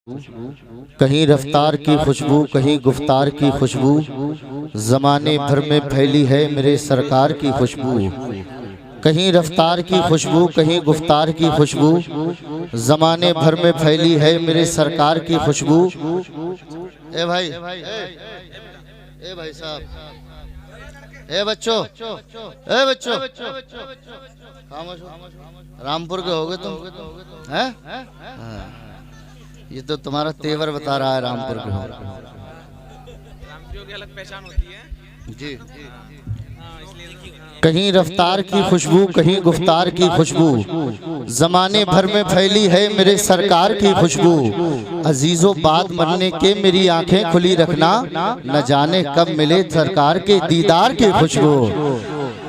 कहीं रफ्तार की खुशबू, कहीं गुफ्तार की खुशबू, ज़माने भर में फैली है मेरे सरकार की खुशबू। कहीं रफ्तार की खुशबू, कहीं गुफ्तार की खुशबू, ज़माने भर में फैली है मेरे सरकार की खुशबू। ए भाई, ए भाई साहब, ए बच्चों, ए बच्चों, रामपुर के होगे तुम? हैं? ये तो तुम्हारा तेवर बता रहा है रामपुर के हो। रामपुर की अलग पहचान होती है जी। कहीं रफ्तार की खुशबू, कहीं गुफ्तार की खुशबू, ज़माने भर में फैली है मेरे सरकार की खुशबू। अजीजों बात मानने के मेरी आंखें खुली रखना, न जाने कब मिले सरकार के दीदार की खुशबू।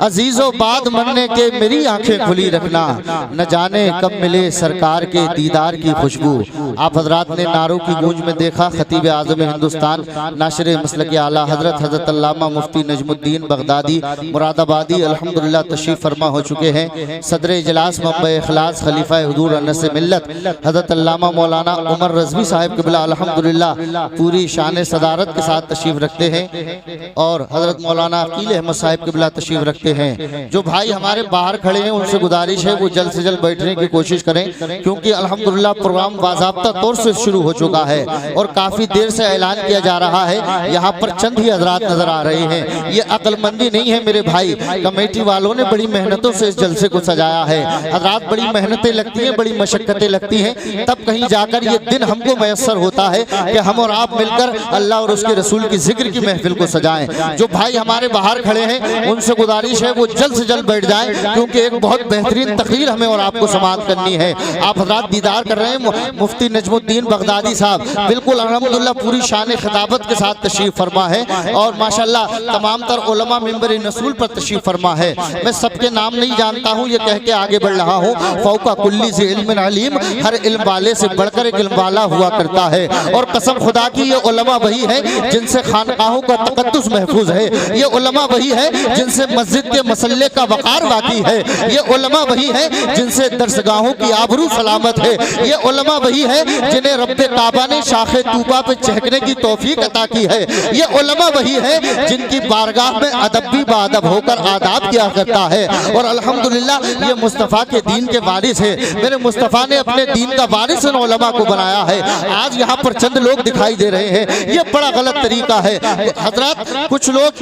अजीजों बात मानने के मेरी आंखें खुली रखना, न जाने कब मिले सरकार के दीदार की खुशबू। आप हजरात ने नारों की गूंज में देखा खतीब आज़म हिंदुस्तान नाशिर मसलक आला हजरत अल्लामा मुफ्ती नजमुद्दीन बगदादी मुरादाबादी अल्हम्दुलिल्लाह तशरीफ़ फरमा हो चुके हैं। सदर इजलास मंबे इखलास खलीफा हुजूर अनस मिल्लत हजरत अल्लामा मौलाना उमर रज़वी साहिब क़िबला अल्हम्दुलिल्लाह पूरी शान सदारत के साथ तशरीफ़ रखते हैं और हजरत मौलाना अकील अहमद साहिब क़िबला तशरीफ़ रखते हैं। जो भाई हमारे बाहर खड़े हैं उनसे गुजारिश है वो जल्द से जल्द बैठने की कोशिश करें, क्योंकि अल्हम्दुलिल्लाह प्रोग्राम बाज़ाब्ता तौर से शुरू हो चुका है और काफ़ी देर से ऐलान किया जा रहा है। यहाँ पर चंद ही हजरात नजर आ रहे हैं। ये अक्लमंदी नहीं है मेरे भाई, कमेटी वालों ने बड़ी मेहनतों से इस जलसे को सजाया है। हजरात बड़ी मेहनतें लगती हैं, बड़ी मशक्कतें लगती हैं, तब कहीं जाकर ये दिन हमको मैसर होता है कि हम और आप मिलकर अल्लाह और उसके रसूल की जिक्र की महफिल को सजाएं। जो भाई हमारे बाहर खड़े हैं उनसे गुजारिश है वो जल्द से जल्द बैठ जाएं, क्योंकि एक बहुत बेहतरीन तकरीर हमें और आपको समाअत करनी है। आप हजरात दीदार कर रहे हैं मुफ्ती नजमुद्दीन बगदादी साहब, बिल्कुल अल्हम्दुलिल्लाह पूरी शान खिताबत के साथ तशरीफ फरमा है और माशाल्लाह तमाम तर उलमा मिंबर नसूल पर तशरीफ फरमा है। मैं सबके नाम नहीं जानता हूँ, ये कह के आगे बढ़ रहा हूँ। फौका कुल्ली से इल्म अलीम, हर इल्म वाले से बढ़कर एक इल्म वाला हुआ करता है। और कसम खुदा की ये उलमा वही है जिनसे खानकाहों का तकद्दुस महफूज है। ये उलमा वही है जिनसे मस्जिद के मसल्ले का वकार बाकी है। ये उलमा वही है जिनसे दरसगाहों की आबरू सलामत है। ये उलमा वही है जिन्हें रब्बे काबा ने शाखे तूबा पे चहकने की तौफीक अता की है। ये उलमा वही है जिनकी बारगाह में अदब भी बादब होकर आदाब किया करता है। और अल्हम्दुलिल्लाह ये मुस्तफ़ा के दीन के वारिस है। मेरे मुस्तफ़ा ने अपने दीन का वारिस इन उलमा को बनाया है। आज यहाँ पर चंद लोग दिखाई दे रहे हैं, ये बड़ा गलत तरीका है। हजरात कुछ लोग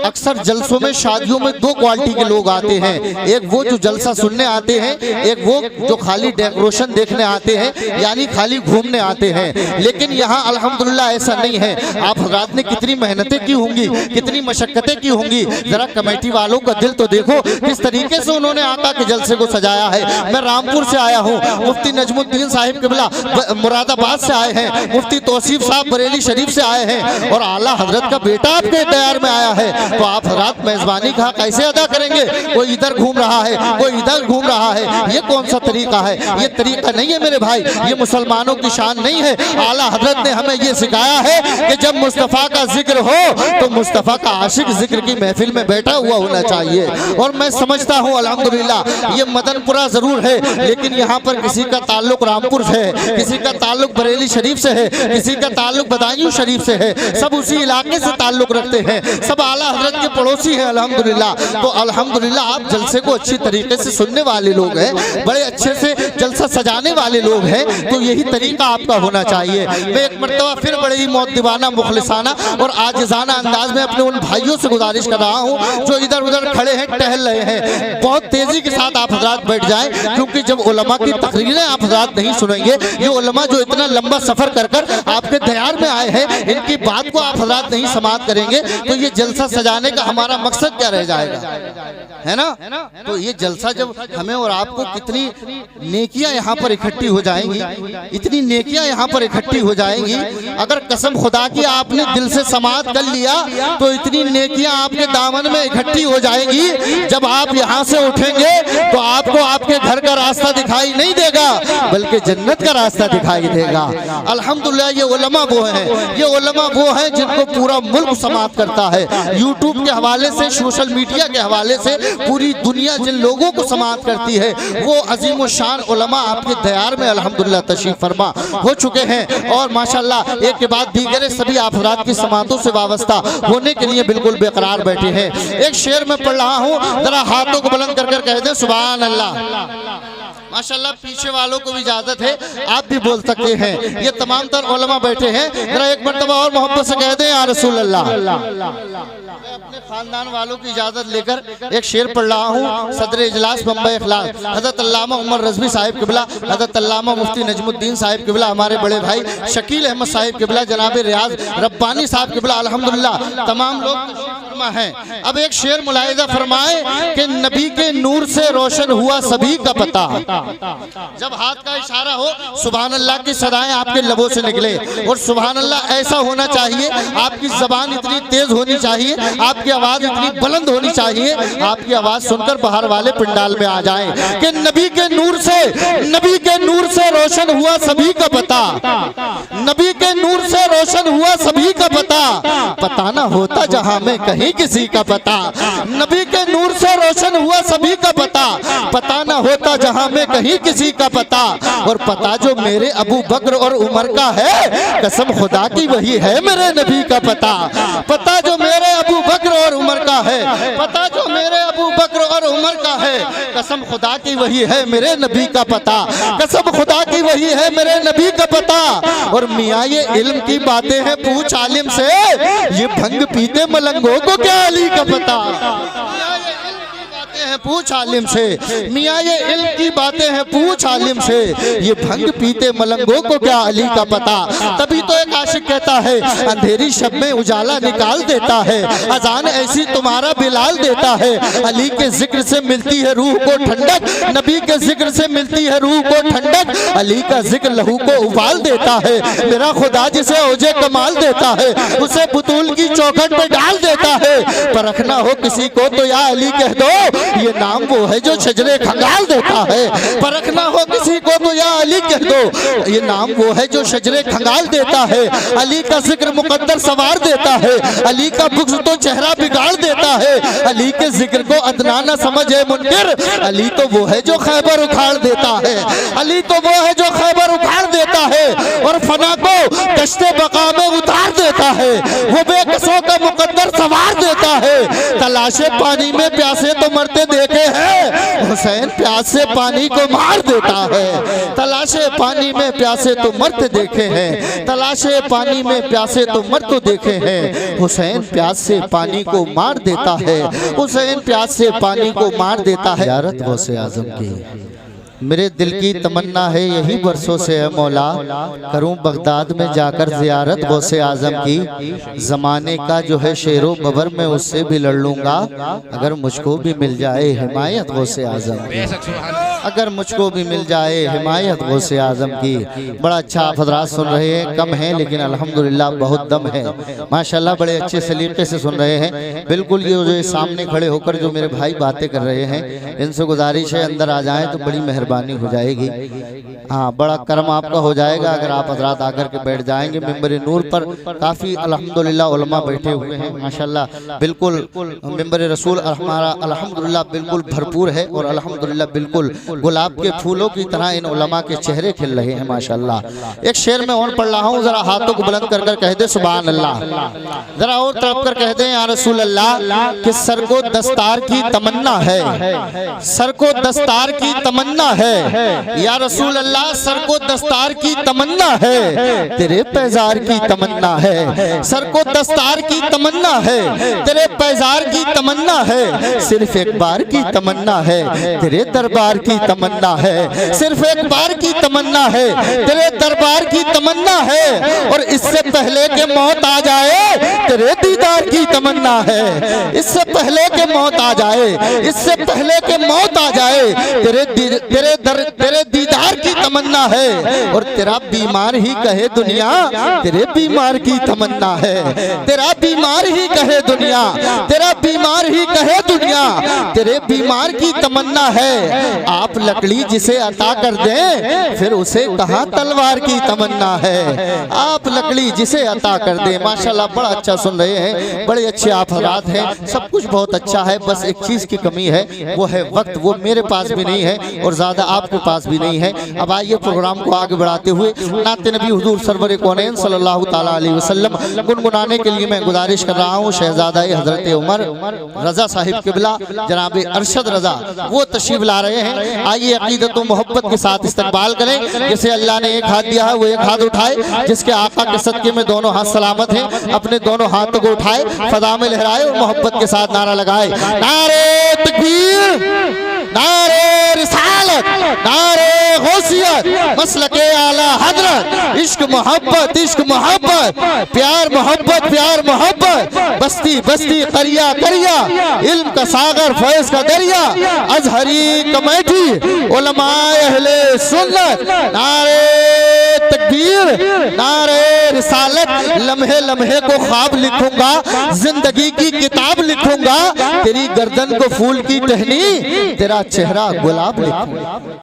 अक्सर जलसों में शादियों में दो क्वालिटी के लोग आते हैं, एक वो जो जलसा सुनने आते हैं, एक वो जो खाली डेकोरेशन देखने आते हैं, यानी खाली घूमने आते हैं। लेकिन यहाँ अल्हम्दुलिल्लाह ऐसा नहीं है। आप हजरात ने कितनी मेहनतें की होंगी, कितनी मशक्कतें की होंगी, जरा कमेटी वालों का दिल तो देखो किस तरीके से उन्होंने आका के जलसे को सजाया है। मैं रामपुर से आया हूँ, मुफ्ती नजमुद्दीन साहिब क़िबला मुरादाबाद से आए हैं, मुफ्ती तौसीफ साहब बरेली शरीफ से आए हैं और आला हजरत का बेटा आपके तैयार में आया है। तो आप हजरात मेजबानी का कैसे अदा करेंगे? कोई इधर घूम रहा है, कोई इधर घूम रहा है, ये कौन सा तरीका है? ये तरीका नहीं है मेरे भाई, ये मुसलमानों की शान नहीं है। आला हजरत ने हमें ये सिखाया है कि जब मुस्तफ़ा का जिक्र हो तो मुस्तफ़ा का आशिक जिक्र की महफिल में बैठा हुआ होना चाहिए। और मैं समझता हूँ अल्हम्दुलिल्लाह ये मदनपुरा जरूर है, लेकिन यहाँ पर किसी का ताल्लुक रामपुर से है, किसी का ताल्लुक बरेली शरीफ से है, किसी का ताल्लुक बदायूं शरीफ से है, सब उसी इलाके से ताल्लुक रखते हैं, सब आला हजरत के पड़ोसी हैं अल्हम्दुलिल्लाह। तो अल्हम्दुलिल्लाह आप जलसे को अच्छी तरीके से सुनने वाले लोग हैं, बड़े अच्छे से जलसा सजाने वाले लोग हैं, तो यही तरीका आपका होना चाहिए। मैं एक मरतबा फिर बड़े ही मौदीबाना मुखलिसाना और आजिज़ाना अंदाज में अपने उन भाइयों से गुजारिश कर रहा हूँ जो इधर उधर खड़े हैं, टहल रहे हैं, बहुत तेजी के साथ आप हजरात बैठ जाएं, क्योंकि जब उलमा की तकरीरें आप हजरात नहीं सुनेंगे, ये उलमा जो इतना लंबा सफर कर कर आपके दयार में आए हैं, इनकी बात को आप हजरात नहीं समाअत करेंगे तो ये जलसा सजाने का हमारा मकसद क्या रह जाएगा, है ना? तो ये जलसा जब हमें और आपको कितनी नेकियां यहाँ पर इकट्ठी हो जाएंगी, इतनी नेकियां यहाँ पर इकट्ठी हो जाएंगी, अगर कसम खुदा की आपने दिल से समाअत कर लिया तो इतनी नेकियां आपके दामन में इकट्ठी हो जाएंगी, जब आप यहाँ से उठेंगे तो आपको आपके घर का रास्ता दिखाई नहीं देगा बल्कि जन्नत का रास्ता दिखाई देगा। अल्हम्दुलिल्लाह ये उलमा वो हैं, ये उलमा वो हैं जिनको पूरा मुल्क समाअत करता है। यूट्यूब के हवाले से, सोशल मीडिया मीडिया के हवाले से पूरी दुनिया जिन लोगों को समाअत करती है वो अजीम शान उलमा आपके दयार में अल्हम्दुलिल्लाह तशरीफ फरमा हो चुके हैं और माशाल्लाह एक के बाद दीगर सभी अफराद की समातों से वाबस्ता होने के लिए बिल्कुल बेकरार बैठे हैं। एक शेर में पढ़ रहा हूँ, जरा हाथों को बुलंद कर कह दें सुभान अल्लाह। माशाल्लाह पीछे वालों को भी इजाजत है, आप भी बोल सकते हैं। ये तमाम तर उलमा बैठे हैं, जरा एक मरतबा और मोहब्बत से कह दें या रसूल अल्लाह। मैं अपने खानदान वालों की इजाजत लेकर एक शेर पढ़ रहा हूँ। सदर इजलास बम्बई इखलास हज़रत अल्लामा उमर रज़वी साहिब किबला, हज़रत अल्लामा मुफ्ती नजमुद्दीन साहिब किबला, हमारे बड़े भाई शकील अहमद साहिब किबला, जनाब रियाज रब्बानी साहब किबला, अल्हम्दुलिल्लाह तमाम लोग हैं। अब एक शेर मुलाहिजा फरमाए कि नबी के नूर से रोशन हुआ सभी का पता। जब हाथ का इशारा हो सुभान अल्लाह की सदाएं आपके लबों से निकले और सुभान अल्लाह ऐसा होना चाहिए, आपकी जबान इतनी तेज होनी चाहिए, आपकी आवाज इतनी बुलंद होनी चाहिए, आपकी आवाज सुनकर बाहर वाले पंडाल में आ जाएं कि नबी के नूर से रोशन हुआ सभी का पता, नबी के नूर से रोशन हुआ सभी का पता, पता ना होता जहां में कहीं किसी का पता। नबी के नूर से रोशन हुआ सभी का पता, पता ना होता जहां में कहीं किसी का पता। और पता जो मेरे अबू बकर और उमर का है, कसम खुदा की वही है मेरे नबी का पता। पता जो मेरे अबू बकर और उमर का है, पता जो मेरे अबू बकर और उमर का है, कसम खुदा की वही है मेरे नबी का पता, कसम खुदा की वही है मेरे नबी का पता। और मियाँ ये इल्म की बातें हैं पूछ आलिम से, ये भंग पीते मलंगों को क्या अली का पता। हैं पूछ आलिम से, मियाँ ये इल्म की बातें हैं पूछ आलिम से, ये भंग पीते मलंगों को क्या अली का पता। तभी तो एक आशिक कहता है अंधेरी शब में उजाला निकाल देता है, अजान ऐसी तुम्हारा बिलाल देता है। अली के जिक्र से मिलती है रूह को ठंडक, नबी के जिक्र से मिलती है रूह को ठंडक, अली का जिक्र लहू को उबाल देता है। मेरा खुदा जिसे औजे कमाल देता है, उसे बुतूल की चौखट पे डाल देता है। परखना हो किसी को तो या अली कह दो, ये नाम वो है जो शजरे खंगाल देता है। परखना हो किसी को तो या अली कह दो, ये नाम वो है जो शजरे खंगाल देता है। अली का जिक्र मुकद्दर सवार देता है, अली का बुग़्ज़ तो चेहरा बिगाड़ देता है। अली के जिक्र को अदना न समझे मुनकिर, अली तो वो है जो खैबर उखाड़ देता है, अली तो वो है जो खैबर उखाड़ देता है और फना को दश्ते बका में उतार देता है। वो बेकसों का मुकद्दर सवार देता है। तलाशे पानी में प्यासे तो मरते देखे हैं, हुसैन प्यास से पानी को मार देता है। तलाशे पानी में प्यासे तो मरते देखे हैं, तलाशे पानी में प्यासे तो मरते देखे हैं, हुसैन प्यास से पानी को मार देता है, हुसैन प्यास से पानी को मार देता है। ज़ियारत गौसे आज़म की मेरे दिल की तमन्ना है यही बरसों से है मौला, करूं बगदाद में जाकर ज़ियारत गौसे आज़म की। ज़माने का जो है शेरो बबर में उससे भी लड़ लूँगा, अगर मुझको भी मिल जाए हिमायत गौसे आज़म की, अगर मुझको भी मिल जाए हिमायत गौसे आज़म की। बड़ा अच्छा आप हज़रात सुन रहे हैं, कम है लेकिन अल्हम्दुलिल्लाह बहुत दम है माशाल्लाह, बड़े अच्छे सलीके से सुन रहे हैं। बिल्कुल ये जो सामने खड़े होकर जो मेरे भाई बातें कर रहे हैं, इनसे गुजारिश है अंदर आ जाएँ तो बड़ी मेहरबानी हो जाएगी। हाँ, बड़ा करम आपका हो जाएगा अगर आप हजरात आकर के बैठ जाएंगे। मिंबर नूर पर काफ़ी अल्हम्दुलिल्लाह उलमा बैठे हुए हैं माशाल्लाह, बिल्कुल मिंबर रसूल हमारा अल्हम्दुलिल्लाह बिल्कुल भरपूर है और अल्हम्दुलिल्लाह बिल्कुल गुलाब के फूलों की तरह इन उलमा के चेहरे खिल रहे हैं माशाल्लाह। एक शेर में और पढ़ रहा हूँ, जरा हाथों को बुलंद कर कह दे सुभान अल्लाह, जरा और तरफ कर कह दे या रसूल अल्लाह कि सर को दस्तार की तमन्ना है, सर को दस्तार की तमन्ना है या रसूल अल्लाह, सर को दस्तार की तमन्ना है, तेरे पैजार की तमन्ना है, सर को दस्तार की तमन्ना है, तेरे पैजार की तमन्ना है, सिर्फ एक बार की तमन्ना है, तेरे दरबार की तमन्ना है, सिर्फ एक बार की तमन्ना है, तेरे दरबार की तमन्ना है। और इससे पहले के मौत आ जाए तेरे दीदार की तमन्ना है, इससे पहले के मौत आ जाए, इससे पहले के मौत आ जाए, तेरे दीदार की तमन्ना है। और तेरा बीमार ही कहे दुनिया, तेरे बीमार की तमन्ना है, तेरा बीमार ही कहे दुनिया, तेरा बीमार ही कहे दुनिया, तेरे बीमार की तमन्ना है। आप आप लकड़ी जिसे अता कर दें फिर उसे कहाँ तलवार की तमन्ना है। आप लकड़ी जिसे अता कर दें। माशाल्लाह बड़ा अच्छा सुन रहे हैं, बड़े अच्छे आप हजरात हैं, सब कुछ बहुत अच्छा है। बस एक चीज़ की कमी है, वो है वक्त। वो मेरे पास भी नहीं है और ज़्यादा आपके पास भी नहीं है। अब आइए प्रोग्राम को आगे बढ़ाते हुए नाते नबी हुजूर सरवर कौनैन सल्लल्लाहु ताला अलैहि वसल्लम गुनगुनाने के लिए मैं गुजारिश कर रहा हूँ शहजादा हजरत उमर रजा साहिब किबला जनाब अरशद रजा वो तशरीफ ला रहे हैं। आइए अकीदत व मोहब्बत के साथ इस्तकबाल करें। जिसे अल्लाह ने एक हाथ दिया है वो एक हाथ उठाए, जिसके आका के सदके में दोनों हाथ सलामत हैं अपने दोनों हाथों को उठाए, फजा में लहराए और मोहब्बत के साथ नारा लगाए, नारे तकबीर, नारे रिसालत, नारे गौसियत, मसलके आला हजरत, इश्क मोहब्बत, इश्क मोहब्बत, प्यार मोहब्बत, प्यार मोहब्बत, बस्ती बस्ती करिया करिया, इल्म का सागर फैज का दरिया, अजहरी कमेटी उलमाए अहले सुन्नत, नारे तकबीर, नारे रिसालत। लम्हे लम्हे को ख्वाब लिखूंगा, जिंदगी की किताब लिखूंगा, तेरी गर्दन को फूल की टहनी, तेरा चेहरा गुलाब लिखूंगा।